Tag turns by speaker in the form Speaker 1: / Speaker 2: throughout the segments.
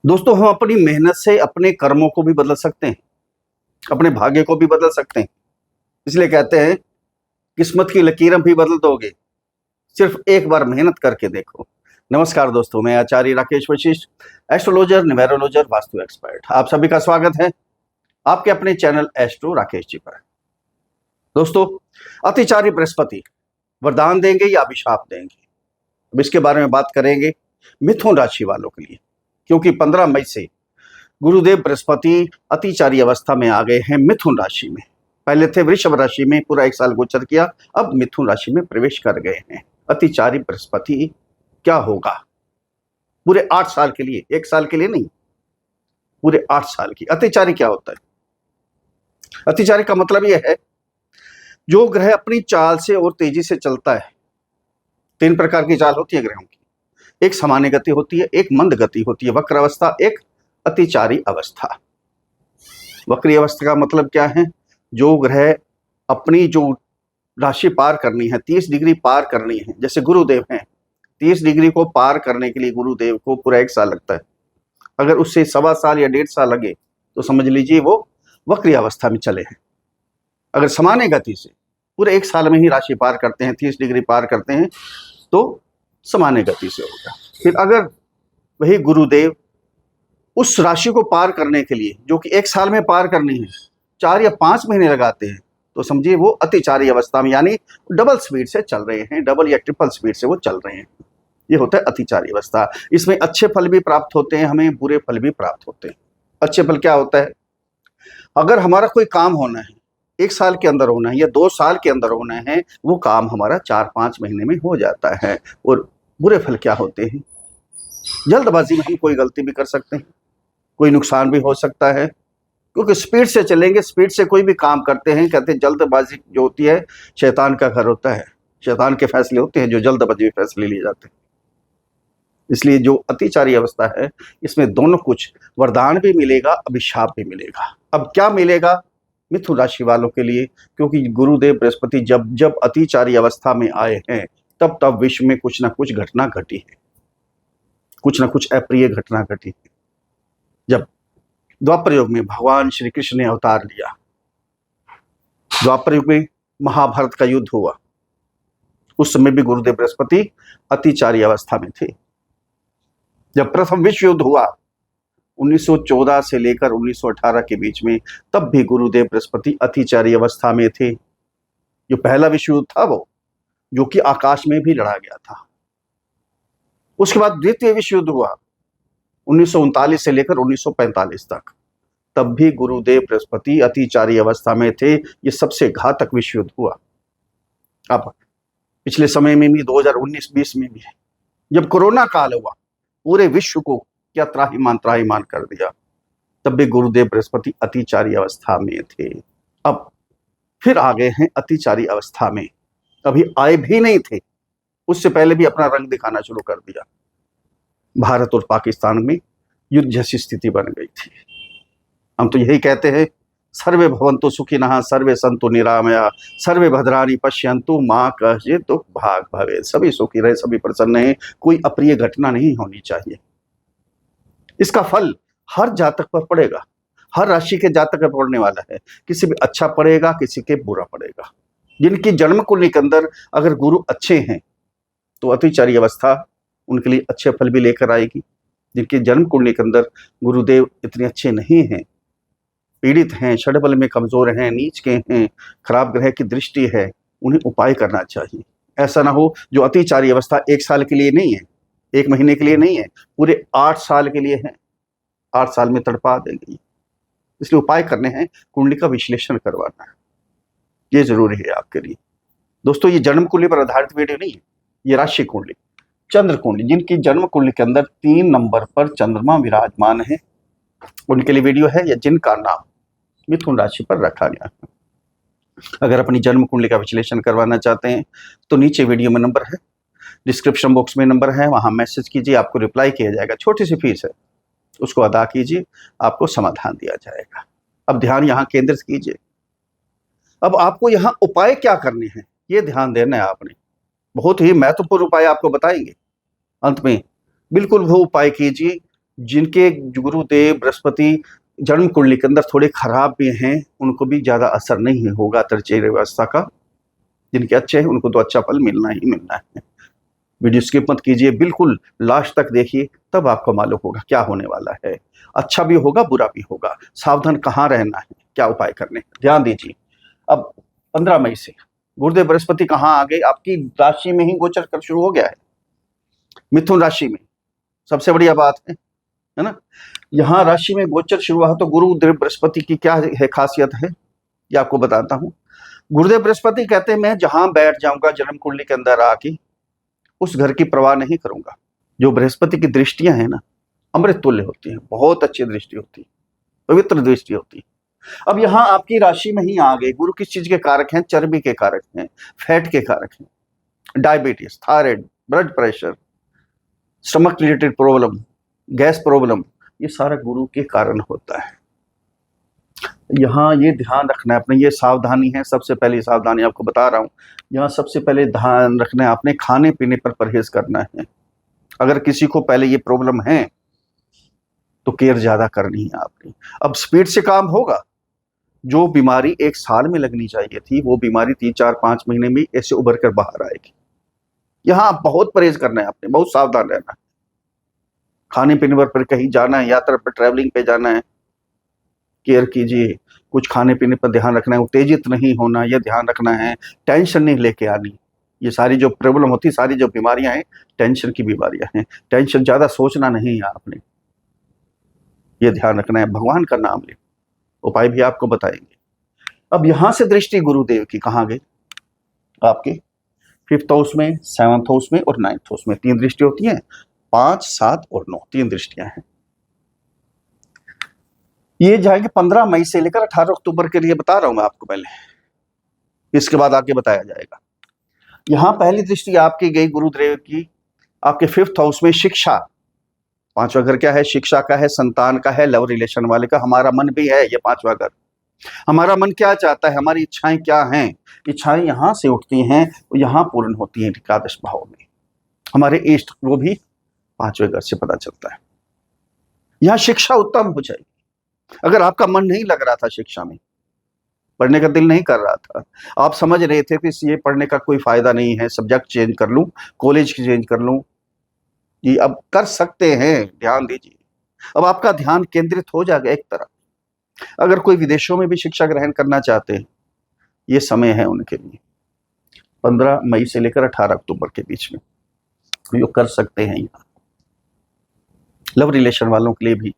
Speaker 1: दोस्तों, हम अपनी मेहनत से अपने कर्मों को भी बदल सकते हैं, अपने भाग्य को भी बदल सकते हैं। इसलिए कहते हैं, किस्मत की लकीरें भी बदल दोगे, सिर्फ एक बार मेहनत करके देखो। नमस्कार दोस्तों, मैं आचार्य राकेश वशिष्ठ, एस्ट्रोलॉजर, न्यूमेरोलॉजर, वास्तु एक्सपर्ट। आप सभी का स्वागत है आपके अपने चैनल एस्ट्रो राकेश जी पर। दोस्तों, अतिचारी बृहस्पति वरदान देंगे या अभिशाप देंगे, अब इसके बारे में बात करेंगे मिथुन राशि वालों के लिए, क्योंकि 15 मई से गुरुदेव बृहस्पति अतिचारी अवस्था में आ गए हैं मिथुन राशि में। पहले थे वृषभ राशि में, पूरा एक साल गोचर किया, अब मिथुन राशि में प्रवेश कर गए हैं। अतिचारी बृहस्पति क्या होगा पूरे 8 साल के लिए, एक साल के लिए नहीं, पूरे 8 साल की। अतिचारी क्या होता है? अतिचारी का मतलब यह है, जो ग्रह अपनी चाल से और तेजी से चलता है। 3 प्रकार की चाल होती है ग्रहों की, एक सामान्य गति होती है, एक मंद गति होती है, वक्र अवस्था, एक अतिचारी अवस्था। वक्री अवस्था का मतलब क्या है? जो ग्रह अपनी जो राशि पार करनी है, 30 डिग्री पार करनी है, जैसे गुरुदेव हैं, 30 डिग्री को पार करने के लिए गुरुदेव को पूरा 1 साल लगता है। अगर उससे 1.25 साल या 1.5 साल लगे तो समझ लीजिए वो वक्री अवस्था में चले हैं। अगर सामान्य गति से पूरे 1 साल में ही राशि पार करते हैं, 30 डिग्री पार करते हैं, तो सामान्य गति से होगा। फिर अगर वही गुरुदेव उस राशि को पार करने के लिए, जो कि 1 साल में पार करनी है, 4 या 5 महीने लगाते हैं, तो समझिए वो अतिचारी अवस्था में, यानी डबल स्पीड से चल रहे हैं, डबल या ट्रिपल स्पीड से वो चल रहे हैं। ये होता है अतिचारी अवस्था। इसमें अच्छे फल भी प्राप्त होते हैं, हमें बुरे फल भी प्राप्त होते हैं। अच्छे फल क्या होता है? अगर हमारा कोई काम होना है, 1 साल के अंदर होना है या 2 साल के अंदर होना है, वो काम हमारा 4-5 महीने में हो जाता है। और बुरे फल क्या होते हैं? जल्दबाजी में हम कोई गलती भी कर सकते हैं, कोई नुकसान भी हो सकता है, क्योंकि स्पीड से चलेंगे, स्पीड से कोई भी काम करते हैं। कहते हैं जल्दबाजी जो होती है शैतान का घर होता है, शैतान के फैसले होते हैं जो जल्दबाजी में फैसले लिए जाते हैं। इसलिए जो अतिचारी अवस्था है, इसमें दोनों कुछ, वरदान भी मिलेगा, अभिशाप भी मिलेगा। अब क्या मिलेगा मिथुन राशि वालों के लिए? क्योंकि गुरुदेव बृहस्पति जब जब अतिचारी अवस्था में आए हैं, तब तब विश्व में कुछ ना कुछ घटना घटी है, कुछ ना कुछ अप्रिय घटना घटी है। जब द्वापर युग में भगवान श्री कृष्ण ने अवतार लिया, द्वापर युग में महाभारत का युद्ध हुआ, उस समय भी गुरुदेव बृहस्पति अतिचारी अवस्था में थे। जब प्रथम विश्व युद्ध हुआ 1914 से लेकर 1918 के बीच में, तब भी गुरुदेव बृहस्पति अतिचारी अवस्था में थे। जो पहला विश्व युद्ध था वो, जो कि आकाश में भी लड़ा गया था। उसके बाद द्वितीय विश्व युद्ध हुआ 1939 से लेकर 1945 तक, तब भी गुरुदेव बृहस्पति अतिचारी अवस्था में थे। ये सबसे घातक विश्व युद्ध हुआ। अब पिछले समय में भी 2019-20 में भी है, जब कोरोना काल हुआ, पूरे विश्व को क्या त्राहिमाम कर दिया, तब भी गुरुदेव बृहस्पति अतिचारी अवस्था में थे। अब फिर आ गए हैं अतिचारी अवस्था में, अभी आए भी नहीं थे, उससे पहले भी अपना रंग दिखाना शुरू कर दिया। भारत और पाकिस्तान में युद्ध जैसी स्थिति बन गई थी। हम तो यही कहते हैं, सर्वे भवन्तु सुखिनः, सर्वे सन्तु निरामया, सर्वे भद्राणि पश्यन्तु मा कश्चित् दुःख भाग् भवेत्। सभी सुखी रहे, सभी प्रसन्न हैं, कोई अप्रिय घटना नहीं होनी चाहिए। इसका फल हर जातक पर पड़ेगा, हर राशि के जातक पर पड़ने वाला है। किसी भी अच्छा पड़ेगा, किसी के बुरा पड़ेगा। जिनकी जन्म कुंडली के अंदर अगर गुरु अच्छे हैं, तो अतिचारी अवस्था उनके लिए अच्छे फल भी लेकर आएगी। जिनकी जन्म कुंडली के अंदर गुरुदेव इतने अच्छे नहीं हैं, पीड़ित हैं, षड्बल में कमजोर हैं, नीच के हैं, खराब ग्रह की दृष्टि है, उन्हें उपाय करना चाहिए। ऐसा ना हो जो अतिचारी अवस्था 1 साल के लिए नहीं है, 1 महीने के लिए नहीं है, पूरे 8 साल के लिए है। 8 साल में तड़पा देंगे। इसलिए उपाय करने हैं, कुंडली का विश्लेषण करवाना है, ये जरूरी है आपके लिए। दोस्तों, ये जन्म कुंडली पर आधारित वीडियो नहीं है, ये राशि कुंडली, चंद्र कुंडली, जिनकी जन्म कुंडली के अंदर 3 नंबर पर चंद्रमा विराजमान है, उनके लिए वीडियो है, या जिनका नाम मिथुन राशि पर रखा गया है। अगर अपनी जन्म कुंडली का विश्लेषण करवाना चाहते हैं तो नीचे वीडियो में नंबर है, डिस्क्रिप्शन बॉक्स में नंबर है, वहां मैसेज कीजिए, आपको रिप्लाई किया जाएगा। छोटी सी फीस है, उसको अदा कीजिए, आपको समाधान दिया जाएगा। अब ध्यान यहाँ केंद्रित कीजिए। अब आपको यहाँ उपाय क्या करने हैं, ये ध्यान देना है आपने। बहुत ही महत्वपूर्ण उपाय आपको बताएंगे अंत में। बिल्कुल वो उपाय कीजिए जिनके गुरुदेव बृहस्पति जन्म कुंडली के अंदर थोड़े खराब भी हैं, उनको भी ज़्यादा असर नहीं होगा तरचर्या व्यवस्था का। जिनके अच्छे हैं उनको तो अच्छा फल मिलना ही मिलना है। वीडियो स्किप मत कीजिए, बिल्कुल लास्ट तक देखिए, तब आपको मालूम होगा क्या होने वाला है। अच्छा भी होगा, बुरा भी होगा। सावधान कहाँ रहना है, क्या उपाय करने, ध्यान दीजिए। अब 15 मई से गुरुदेव बृहस्पति कहाँ आ गए, आपकी राशि में ही गोचर कर शुरू हो गया है, मिथुन राशि में। सबसे बढ़िया बात है ना। यहाँ राशि में गोचर शुरू हुआ तो गुरुदेव बृहस्पति की क्या है खासियत है, ये आपको बताता हूँ। गुरुदेव बृहस्पति कहते हैं मैं जहां बैठ जाऊंगा जन्म कुंडली के अंदर आके, उस घर की परवाह नहीं करूंगा। जो बृहस्पति की दृष्टियां हैं ना, अमृत तुल्य होती हैं, बहुत अच्छी दृष्टि होती है, पवित्र दृष्टि होती है। अब यहाँ आपकी राशि में ही आ गए। गुरु किस चीज के कारक हैं, चर्बी के कारक हैं, फैट के कारक हैं, diabetes, thyroid, blood pressure, stomach related problem, gas problem, ये सारा गुरु के कारण होता है। यहाँ ये ध्यान रखना है अपने, ये सावधानी है। सबसे पहली सावधानी आपको बता रहा हूँ, यहाँ सबसे पहले ध्यान रखना है आपने, खाने पीने पर परहेज करना है। अगर किसी को पहले ये प्रॉब्लम है तो केयर ज्यादा करनी है आपने। अब स्पीड से काम होगा। जो बीमारी 1 साल में लगनी चाहिए थी, वो बीमारी 3, 4, 5 महीने में ऐसे उभर कर बाहर आएगी। यहाँ बहुत परहेज करना है आपने, बहुत सावधान रहना है। खाने पीने पर कहीं जाना है, यात्रा पर, ट्रैवलिंग पे जाना है, केयर कीजिए। कुछ खाने पीने पर ध्यान रखना है, उत्तेजित नहीं होना, यह ध्यान रखना है। टेंशन नहीं लेके आनी। ये सारी जो प्रॉब्लम होती, सारी जो बीमारियां हैं, टेंशन की बीमारियां हैं। टेंशन ज्यादा सोचना नहीं है आपने, ये ध्यान रखना है। भगवान का नाम ले, उपाय भी आपको बताएंगे। अब यहां से दृष्टि गुरुदेव की कहाँ गई, आपके 5th हाउस में, 7th हाउस में और 9th हाउस में 3 दृष्टि होती है। 5, 7 और 9, 3 दृष्टियां हैं। ये जाएंगे 15 मई से लेकर 18 अक्टूबर के लिए, बता रहा हूं मैं आपको पहले, इसके बाद आगे बताया जाएगा। यहां पहली दृष्टि आपकी गई गुरुदेव की आपके 5th हाउस में, शिक्षा। 5वां घर क्या है, शिक्षा का है, संतान का है, लव रिलेशन वाले का। हमारा मन भी है ये 5वां घर। हमारा मन क्या चाहता है, हमारी इच्छाएं क्या हैं, इच्छाएं यहां से उठती हैं, यहां पूर्ण होती हैं एकादश भाव में। हमारे इष्ट वो भी 5वें घर से पता चलता है। यहां शिक्षा उत्तम हो जाएगी। अगर आपका मन नहीं लग रहा था शिक्षा में, पढ़ने का दिल नहीं कर रहा था, आप समझ रहे थे कि ये पढ़ने का कोई फायदा नहीं है, सब्जेक्ट चेंज कर लूं, कॉलेज चेंज कर लूं, ये अब कर सकते हैं। ध्यान दीजिए, अब आपका ध्यान केंद्रित हो जाएगा एक तरफ। अगर कोई विदेशों में भी शिक्षा ग्रहण करना चाहते हैं, ये समय है उनके लिए। 15 मई से लेकर 18 अक्टूबर के बीच में ये कर सकते हैं। यहाँ लव रिलेशन वालों के लिए भी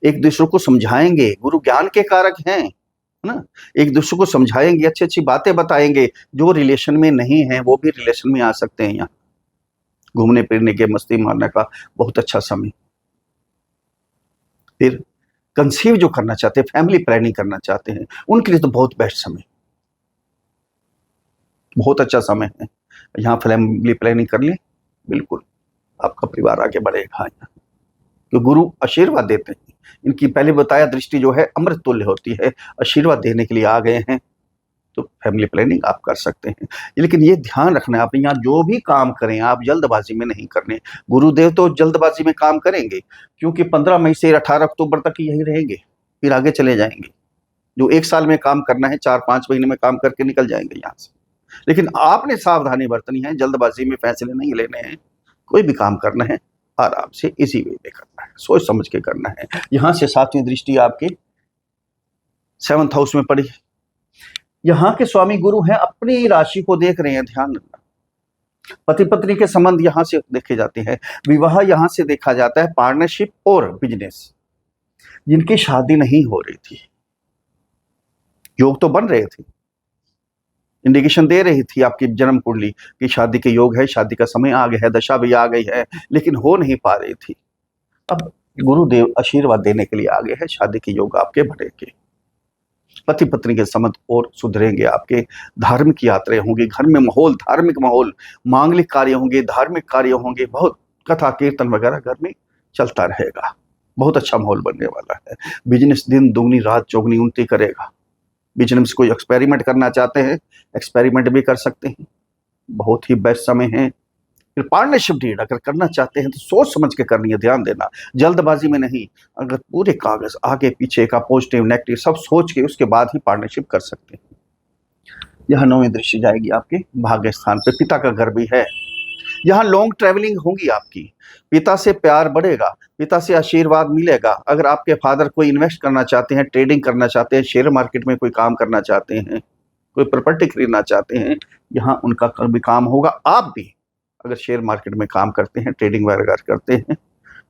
Speaker 1: एक दूसरे को समझाएंगे, गुरु ज्ञान के कारक हैं, है ना। एक दूसरे को समझाएंगे, अच्छी अच्छी बातें बताएंगे। जो रिलेशन में नहीं है वो भी रिलेशन में आ सकते हैं। यहाँ घूमने फिरने के, मस्ती मारने का बहुत अच्छा समय। फिर कंसीव जो करना चाहते हैं, फैमिली प्लानिंग करना चाहते हैं, उनके लिए तो बहुत बेस्ट समय, बहुत अच्छा समय है। यहाँ फैमिली प्लानिंग कर ले, बिल्कुल आपका परिवार आगे बढ़ेगा। यहाँ तो गुरु आशीर्वाद देते हैं। इनकी पहले बताया दृष्टि जो है अमृत तुल्य होती है, आशीर्वाद देने के लिए आ गए हैं, तो फैमिली प्लानिंग आप कर सकते हैं। लेकिन ये ध्यान रखना है आप, यहाँ जो भी काम करें आप जल्दबाजी में नहीं करने। गुरुदेव तो जल्दबाजी में काम करेंगे, क्योंकि 15 मई से 18 अक्टूबर तक यही रहेंगे, फिर आगे चले जाएंगे। जो 1 साल में काम करना है, 4-5 महीने में काम करके निकल जाएंगे यहाँ से। लेकिन आपने सावधानी बरतनी है, जल्दबाजी में फैसले नहीं लेने हैं। कोई भी काम करना है आराम से, इसी वे में करना है, सोच समझ के करना है। यहां से 7वीं दृष्टि आपके 7th हाउस में पड़ी। यहाँ के स्वामी गुरु हैं, अपनी राशि को देख रहे हैं, ध्यान रखना। पति पत्नी के संबंध यहाँ से देखे जाते हैं, विवाह यहाँ से देखा जाता है, पार्टनरशिप और बिजनेस। जिनकी शादी नहीं हो रही थी, योग तो बन रहे थे, इंडिकेशन दे रही थी आपकी जन्म कुंडली कि शादी के योग है, शादी का समय आ गया है, दशा भी आ गई है, लेकिन हो नहीं पा रही थी। अब गुरुदेव आशीर्वाद देने के लिए आ गए हैं, शादी के योग आपके बढ़ेंगे, पति पत्नी के संबंध और सुधरेंगे आपके, धार्मिक यात्राएं होंगी, घर में माहौल, धार्मिक माहौल, मांगलिक कार्य होंगे, धार्मिक कार्य होंगे, बहुत कथा कीर्तन वगैरह घर में चलता रहेगा। बहुत अच्छा माहौल बनने वाला है। बिजनेस दिन दुगनी रात चौगनी उन्नति करेगा। बिजनेस कोई एक्सपेरिमेंट करना चाहते हैं, एक्सपेरिमेंट भी कर सकते हैं। बहुत ही बेस्ट समय है। फिर पार्टनरशिप डीड अगर करना चाहते हैं तो सोच समझ के करनी है, ध्यान देना, जल्दबाजी में नहीं। अगर पूरे कागज आगे पीछे का पॉजिटिव नेगेटिव सब सोच के उसके बाद ही पार्टनरशिप कर सकते हैं। यहाँ 9वीं दृष्टि जाएगी आपके भाग्य स्थान पे, पिता का घर भी है। यहाँ लॉन्ग ट्रैवलिंग होगी आपकी, पिता से प्यार बढ़ेगा, पिता से आशीर्वाद मिलेगा। अगर आपके फादर कोई इन्वेस्ट करना चाहते हैं, ट्रेडिंग करना चाहते हैं, शेयर मार्केट में कोई काम करना चाहते हैं, कोई प्रॉपर्टी खरीदना चाहते हैं, यहाँ उनका भी काम होगा। आप भी अगर शेयर मार्केट में काम करते हैं, ट्रेडिंग वगैरह करते हैं,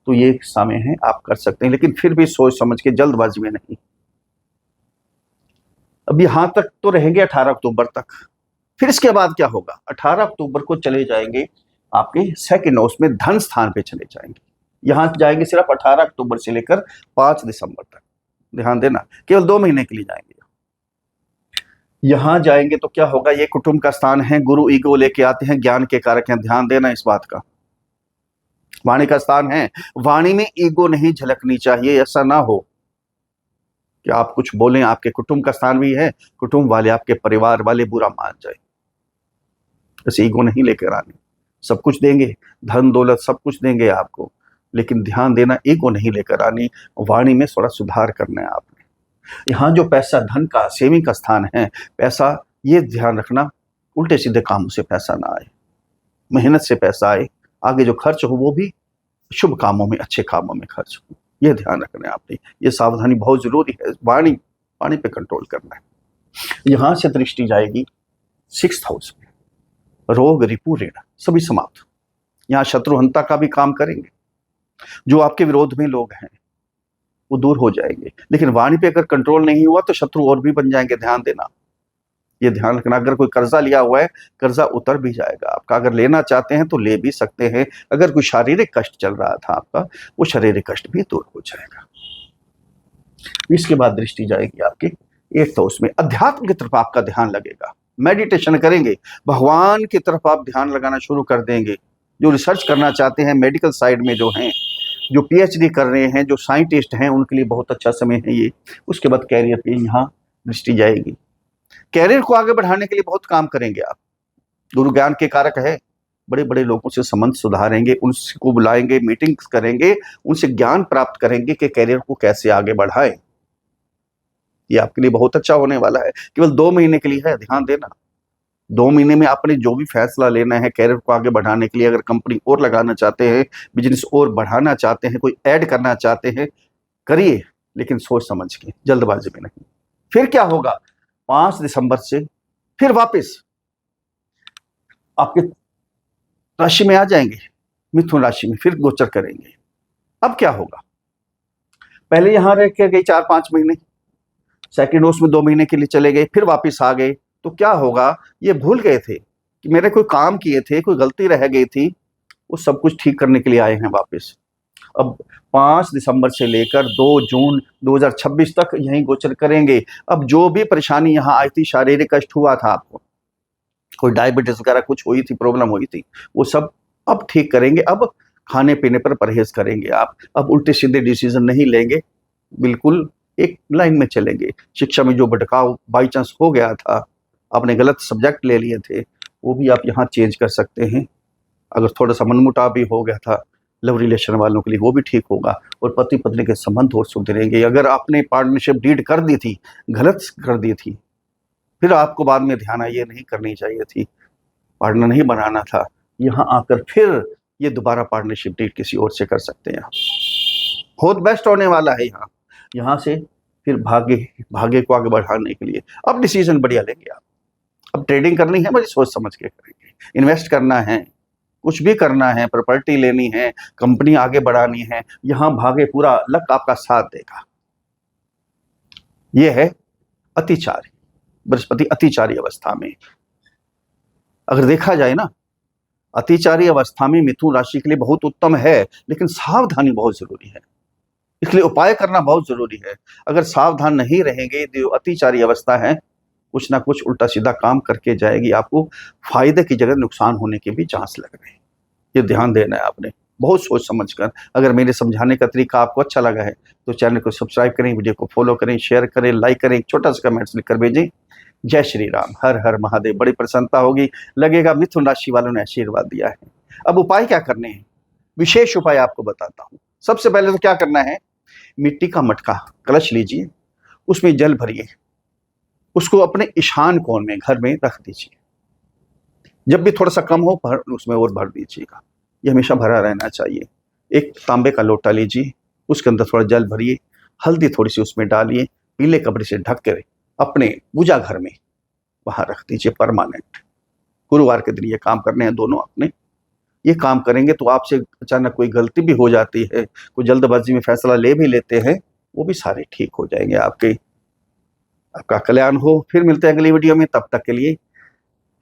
Speaker 1: तो ये समय है आप कर सकते हैं, लेकिन फिर भी सोच समझ के, जल्दबाजी में नहीं। अब यहाँ तक तो रहेंगे 18 अक्टूबर तक। फिर इसके बाद क्या होगा? 18 अक्टूबर को चले जाएंगे आपके सेकंड हाउस में, धन स्थान पे चले जाएंगे। यहाँ जाएंगे सिर्फ 18 अक्टूबर से लेकर 5 दिसंबर तक, ध्यान देना, केवल 2 महीने के लिए जाएंगे। यहाँ जाएंगे तो क्या होगा? ये कुटुंब का स्थान है, गुरु ईगो लेके आते हैं, ज्ञान के कारक हैं, ध्यान देना इस बात का। वाणी का स्थान है, वाणी में ईगो नहीं झलकनी चाहिए। ऐसा ना हो कि आप कुछ बोलें, आपके कुटुंब का स्थान भी है, कुटुंब वाले, आपके परिवार वाले बुरा मान जाए। ऐसे ईगो नहीं लेकर आनी। सब कुछ देंगे, धन दौलत सब कुछ देंगे आपको, लेकिन ध्यान देना ईगो नहीं लेकर आनी। वाणी में थोड़ा सुधार करना है आपने। यहाँ जो पैसा, धन का सेविंग का स्थान है, पैसा, ये ध्यान रखना उल्टे सीधे कामों से पैसा ना आए, मेहनत से पैसा आए। आगे जो खर्च हो वो भी शुभ कामों में, अच्छे कामों में खर्च हो, ये ध्यान रखना है आपने। ये सावधानी बहुत जरूरी है, वाणी पे कंट्रोल करना है। यहाँ से दृष्टि जाएगी 6th हाउस में, रोग रिपु ऋण सभी समाप्त। यहाँ शत्रुहंता का भी काम करेंगे, जो आपके विरोध में लोग हैं वो दूर हो जाएंगे। लेकिन वाणी पे अगर कंट्रोल नहीं हुआ तो शत्रु और भी बन जाएंगे, ध्यान देना, ये ध्यान रखना। अगर कोई कर्जा लिया हुआ है, कर्जा उतर भी जाएगा आपका। अगर लेना चाहते हैं तो ले भी सकते हैं। अगर कोई शारीरिक कष्ट चल रहा था आपका, वो शारीरिक कष्ट भी दूर हो जाएगा। इसके बाद दृष्टि जाएगी आपके 8th हाउस में, अध्यात्म की तरफ आपका ध्यान लगेगा, मेडिटेशन करेंगे, भगवान की तरफ आप ध्यान लगाना शुरू कर देंगे। जो रिसर्च करना चाहते हैं मेडिकल साइड में, जो हैं, जो PhD कर रहे हैं, जो साइंटिस्ट हैं, उनके लिए बहुत अच्छा समय है ये। उसके बाद कैरियर पे यहाँ दृष्टि जाएगी। कैरियर को आगे बढ़ाने के लिए बहुत काम करेंगे आप। गुरु ज्ञान के कारक है, बड़े बड़े लोगों से संबंध सुधारेंगे, उनको बुलाएंगे, मीटिंग्स करेंगे, उनसे ज्ञान प्राप्त करेंगे कि कैरियर को कैसे आगे बढ़ाएं। ये आपके लिए बहुत अच्छा होने वाला है। केवल 2 महीने के लिए है, ध्यान देना। 2 महीने में आपने जो भी फैसला लेना है कैरियर को आगे बढ़ाने के लिए, अगर कंपनी और लगाना चाहते हैं, बिजनेस और बढ़ाना चाहते हैं, कोई ऐड करना चाहते हैं, करिए, लेकिन सोच समझ के, जल्दबाजी में नहीं। फिर क्या होगा? 5 दिसंबर से फिर वापस आपके राशि में आ जाएंगे, मिथुन राशि में फिर गोचर करेंगे। अब क्या होगा? पहले यहां रह के गए 4-5 महीने, सेकंड हाउस में 2 महीने के लिए चले गए, फिर वापस आ गए, तो क्या होगा? ये भूल गए थे कि मेरे कोई काम किए थे, कोई गलती रह गई थी, वो सब कुछ ठीक करने के लिए आए हैं वापस। अब 5 दिसंबर से लेकर 2 जून 2026 तक यहीं गोचर करेंगे। अब जो भी परेशानी यहाँ आई थी, शारीरिक कष्ट हुआ था आपको, कोई डायबिटीज वगैरह कुछ हुई थी, प्रॉब्लम हुई थी, वो सब अब ठीक करेंगे। अब खाने पीने पर परहेज करेंगे आप, अब उल्टे सीधे डिसीजन नहीं लेंगे, बिल्कुल एक लाइन में चलेंगे। शिक्षा में जो भटकाव बाई चांस हो गया था, आपने गलत सब्जेक्ट ले लिए थे, वो भी आप यहाँ चेंज कर सकते हैं। अगर थोड़ा सा मनमुटाव भी हो गया था लव रिलेशन वालों के लिए, वो भी ठीक होगा, और पति पत्नी के संबंध और सुधरेंगे। अगर आपने पार्टनरशिप डीड कर दी थी, गलत कर दी थी, फिर आपको बाद में ध्यान आया ये नहीं करनी चाहिए थी, पार्टनर नहीं बनाना था, यहाँ आकर फिर ये दोबारा पार्टनरशिप डीड किसी और से कर सकते हैं। बहुत बेस्ट होने वाला है यहाँ से फिर भाग्य को आगे बढ़ाने के लिए। अब डिसीजन बढ़िया लेंगे आप। अब ट्रेडिंग करनी है, बड़ी सोच समझ के करेंगे, इन्वेस्ट करना है, कुछ भी करना है, प्रॉपर्टी लेनी है, कंपनी आगे बढ़ानी है, यहाँ भाग्य पूरा लक आपका साथ देगा। यह है अतिचारी, बृहस्पति अतिचारी अवस्था में। अगर देखा जाए ना, अतिचारी अवस्था में मिथुन राशि के लिए बहुत उत्तम है, लेकिन सावधानी बहुत जरूरी है, इसलिए उपाय करना बहुत जरूरी है। अगर सावधान नहीं रहेंगे, जो अतिचारी अवस्था है, कुछ ना कुछ उल्टा सीधा काम करके जाएगी, आपको फायदे की जगह नुकसान होने के भी चांस लग रहे हैं। ये ध्यान देना है आपने, बहुत सोच समझ कर। अगर मेरे समझाने का तरीका आपको अच्छा लगा है तो चैनल को सब्सक्राइब करें, वीडियो को फॉलो करें, शेयर करें, लाइक करें, एक छोटा सा कमेंट्स लिखकर भेजें। जय श्री राम, हर हर महादेव। बड़ी प्रसन्नता होगी, लगेगा मिथुन राशि वालों ने आशीर्वाद दिया है। अब उपाय क्या करने हैं, विशेष उपाय आपको बताता हूं। सबसे पहले तो क्या करना है, मिट्टी का मटका कलश लीजिए, उसमें जल भरिए, उसको अपने ईशान कोण में घर में रख दीजिए। जब भी थोड़ा सा कम हो उसमें और भर दीजिएगा, ये हमेशा भरा रहना चाहिए। एक तांबे का लोटा लीजिए, उसके अंदर थोड़ा जल भरिए, हल्दी थोड़ी सी उसमें डालिए, पीले कपड़े से ढक कर अपने पूजा घर में वहां रख दीजिए परमानेंट। गुरुवार के दिन ये काम करने हैं दोनों अपने। ये काम करेंगे तो आपसे अचानक कोई गलती भी हो जाती है, कोई जल्दबाजी में फैसला ले भी लेते हैं, वो भी सारे ठीक हो जाएंगे आपके। आपका कल्याण हो। फिर मिलते हैं अगली वीडियो में, तब तक के लिए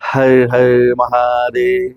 Speaker 1: हर हर महादेव।